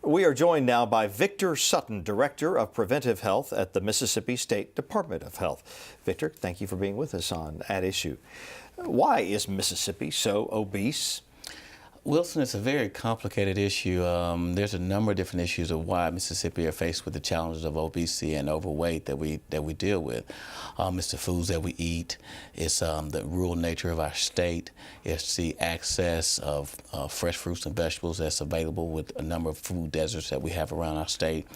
We are joined now by Victor Sutton, Director of Preventive Health at the Mississippi State Department of Health. Victor, thank you for being with us on At Issue. Why is Mississippi so obese? Wilson, it's a very complicated issue. There's a number of different issues of why Mississippi are faced with the challenges of obesity and overweight that we deal with. It's the foods that we eat. It's the rural nature of our state. It's the access of fresh fruits and vegetables that's available with a number of food deserts that we have around our state.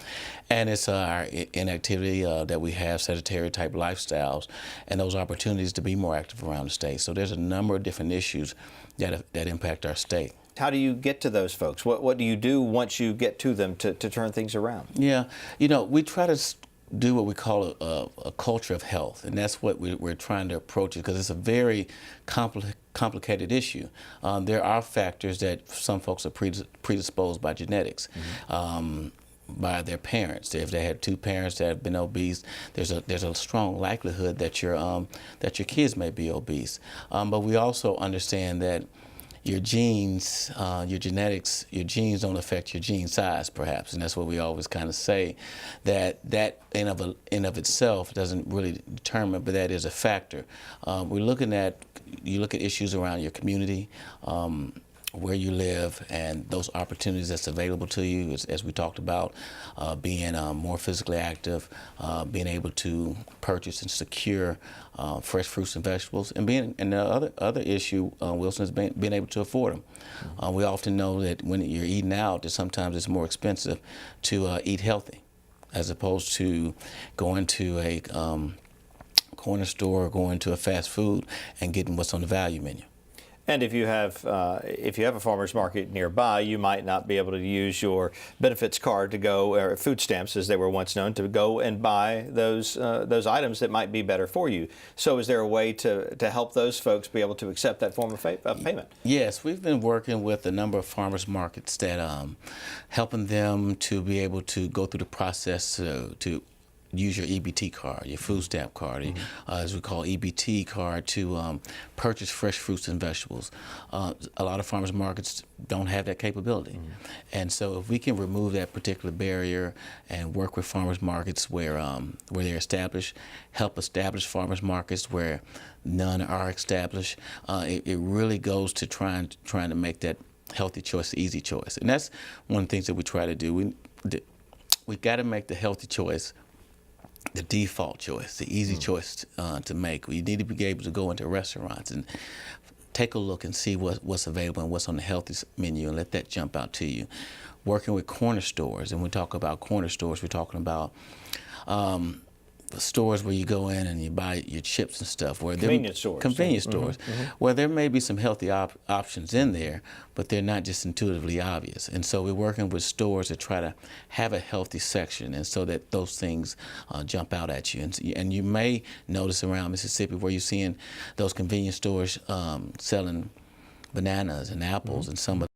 And it's our inactivity that we have, sedentary type lifestyles, and those opportunities to be more active around the state. So there's a number of different issues that impact our state. How do you get to those folks? What do you do once you get to them to turn things around? Yeah, you know, we try to do what we call a culture of health, and that's what we're trying to approach it, because it's a very complicated issue. There are factors that some folks are predisposed by genetics. By their parents. If they had two parents that have been obese, there's a strong likelihood that your kids may be obese. But we also understand that your genes, your genetics, your genes don't affect your gene size, perhaps, and that's what we always kind of say. That in of itself doesn't really determine, but that is a factor. You look at issues around your community, where you live, and those opportunities that's available to you, as we talked about, being more physically active, being able to purchase and secure fresh fruits and vegetables, and the other issue, Wilson, is being able to afford them. We often know that when you're eating out, that sometimes it's more expensive to eat healthy, as opposed to going to a corner store or going to a fast food and getting what's on the value menu. And if you have a farmer's market nearby, you might not be able to use your benefits card to go, or food stamps as they were once known, to go and buy those items that might be better for you. So is there a way to help those folks be able to accept that form of payment? Yes, we've been working with a number of farmers markets that helping them to be able to go through the process to use your EBT card, your food stamp card, as we call EBT card, to purchase fresh fruits and vegetables. A lot of farmers markets don't have that capability. And so if we can remove that particular barrier and work with farmers markets where they're established, help establish farmers markets where none are established, it really goes to trying to make that healthy choice the easy choice. And that's one of the things that we try to do. We've got to make the healthy choice the default choice, the easy choice to make. You need to be able to go into restaurants and take a look and see what's available and what's on the healthy menu, and let that jump out to you. Working with corner stores, and when we talk about corner stores, we're talking about the stores where you go in and you buy your chips and stuff. Convenience stores. Where there may be some healthy options in there, but they're not just intuitively obvious. And so we're working with stores to try to have a healthy section, and so that those things jump out at you. And you may notice around Mississippi where you're seeing those convenience stores selling bananas and apples and some of